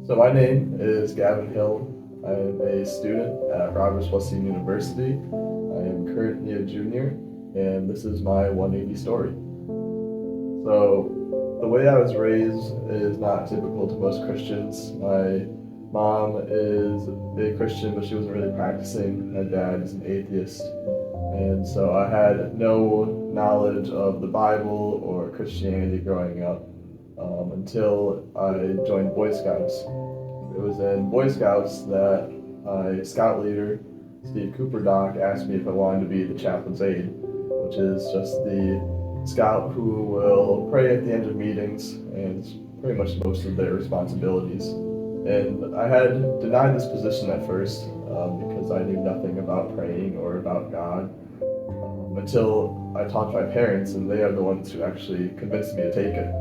So my name is Gavin Hill. I am a student at Roberts Wesleyan University. I am currently a junior, and this is my 180 story. So the way I was raised is not typical to most Christians. My mom is a Christian, but she wasn't really practicing. My dad is an atheist. And so I had no knowledge of the Bible or Christianity growing up until I joined Boy Scouts. It was in Boy Scouts that my scout leader, Steve Cooper Doc, asked me if I wanted to be the chaplain's aide, which is just the scout who will pray at the end of meetings, and it's pretty much most of their responsibilities. And I had denied this position at first because I knew nothing about praying or about God until I talked to my parents, and they are the ones who actually convinced me to take it.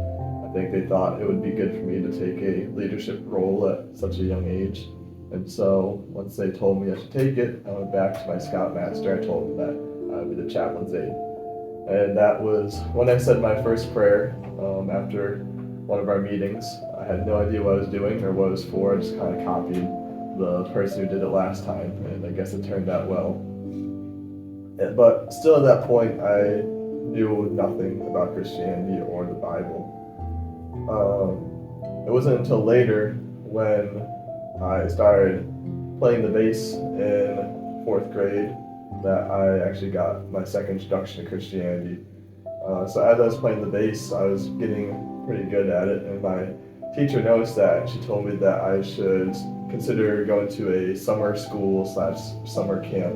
I think they thought it would be good for me to take a leadership role at such a young age. And so once they told me I should take it, I went back to my scoutmaster. I told him that I would be the chaplain's aide. And that was when I said my first prayer after one of our meetings. I had no idea what I was doing or what it was for. I just kind of copied the person who did it last time, and I guess it turned out well. But still at that point, I knew nothing about Christianity or the Bible. It wasn't until later when I started playing the bass in fourth grade that I actually got my second introduction to Christianity. So as I was playing the bass, I was getting pretty good at it, and my teacher noticed that, and she told me that I should consider going to a summer school / summer camp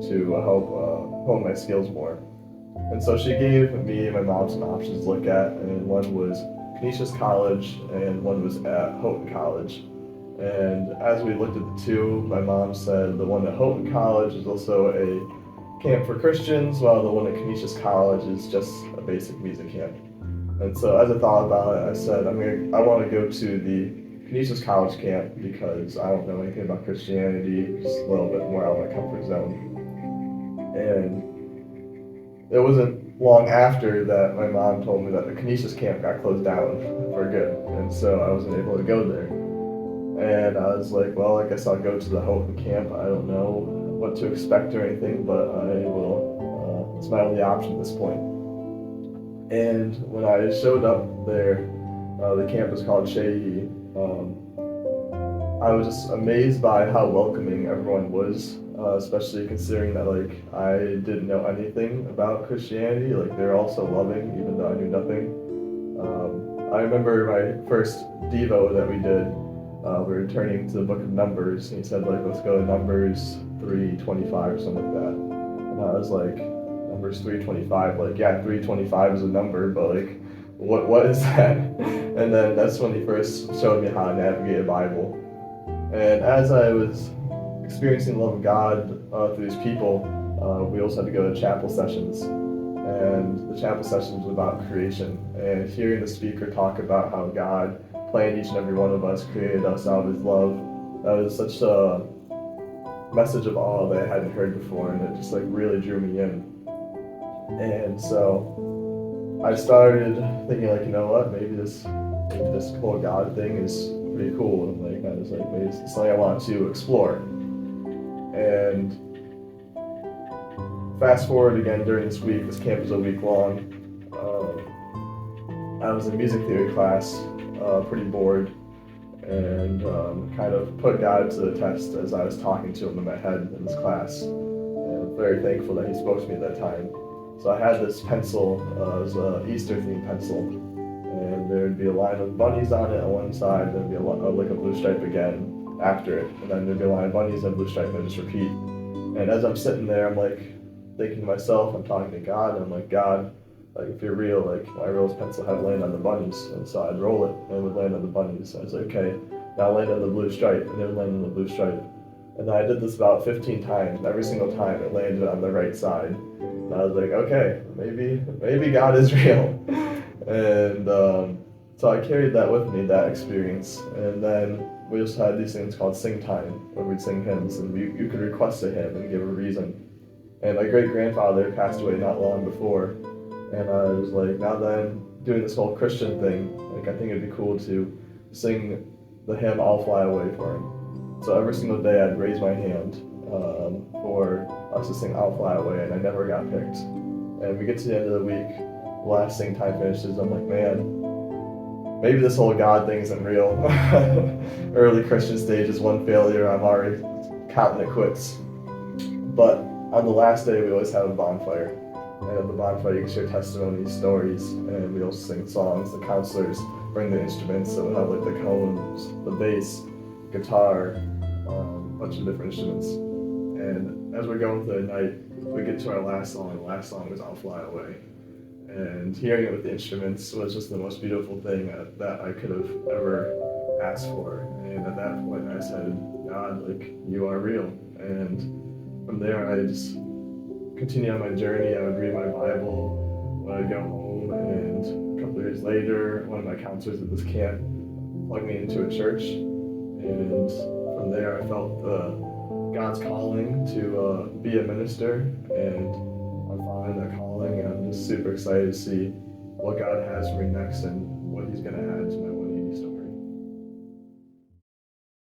to help hone my skills more. And so she gave me and my mom some options to look at, and one was Canisius College and one was at Houghton College. And as we looked at the two, my mom said the one at Houghton College is also a camp for Christians, while the one at Canisius College is just a basic music camp. And so as I thought about it, I said, I want to go to the Canisius College camp because I don't know anything about Christianity, just a little bit more out of my comfort zone. And it wasn't long after that my mom told me that the Canisius camp got closed down for good, and so I wasn't able to go there. And I was like, well, I guess I'll go to the Houghton camp. I don't know what to expect or anything, but I will. It's my only option at this point. And when I showed up there, the camp was called Shehi. I was just amazed by how welcoming everyone was, especially considering that I didn't know anything about Christianity. They're all so loving, even though I knew nothing. I remember my first Devo that we did. We were turning to the book of Numbers, and he said let's go to Numbers 3:25 or something like that. And I was like, Numbers 3:25, yeah, 3:25 is a number, but what is that? And then that's when he first showed me how to navigate a Bible. And as I was experiencing the love of God through these people, we also had to go to chapel sessions. And the chapel sessions was about creation. And hearing the speaker talk about how God planned each and every one of us, created us out of his love, that was such a message of awe that I hadn't heard before, and it just really drew me in. And so I started thinking you know what, maybe this whole God thing is pretty cool, and I was maybe it's something I want to explore. And fast forward again during this week, this camp was a week long. I was in music theory class, pretty bored, and kind of put God to the test as I was talking to him in my head in this class. And I'm very thankful that he spoke to me at that time. So I had this pencil, it was an Easter themed pencil, and there would be a line of bunnies on it on one side, there'd be a blue stripe again after it, and then there'd be a line of bunnies and a blue stripe, and I just repeat. And as I'm sitting there, I'm thinking to myself, I'm talking to God, and I'm like, God, if you're real, I roll this pencil, have it land on the bunnies. And so I'd roll it, and it would land on the bunnies. So I was like, okay, now land on the blue stripe, and it would land on the blue stripe. And then I did this about 15 times, and every single time it landed on the right side. And I was like, okay, maybe God is real. And so I carried that with me, that experience. And then we also had these things called sing time, where we'd sing hymns, and you could request a hymn and give a reason. And my great-grandfather passed away not long before, and I was now that I'm doing this whole Christian thing, I think it'd be cool to sing the hymn "I'll Fly Away" for him. So every single day I'd raise my hand for us to sing "I'll Fly Away," and I never got picked. And we get to the end of the week, the last sing time finishes. I'm like, man, maybe this whole God thing isn't real. Early Christian stage is one failure. I'm already counting it quits. But on the last day, we always have a bonfire. And at the bonfire, you can share testimonies, stories, and we also sing songs. The counselors bring the instruments, so we'll have like the cones, the bass, guitar, a bunch of different instruments. And as we're going through the night, we get to our last song, and the last song was "I'll Fly Away." And hearing it with the instruments was just the most beautiful thing that I could have ever asked for. And at that point, I said, God, like, you are real. And from there, I just continued on my journey. I would read my Bible when I'd go home, and a couple of years later, one of my counselors at this camp plugged me into a church. And from there, I felt God's calling to be a minister, and I'm following that calling, and I'm just super excited to see what God has for me next and what He's going to add to my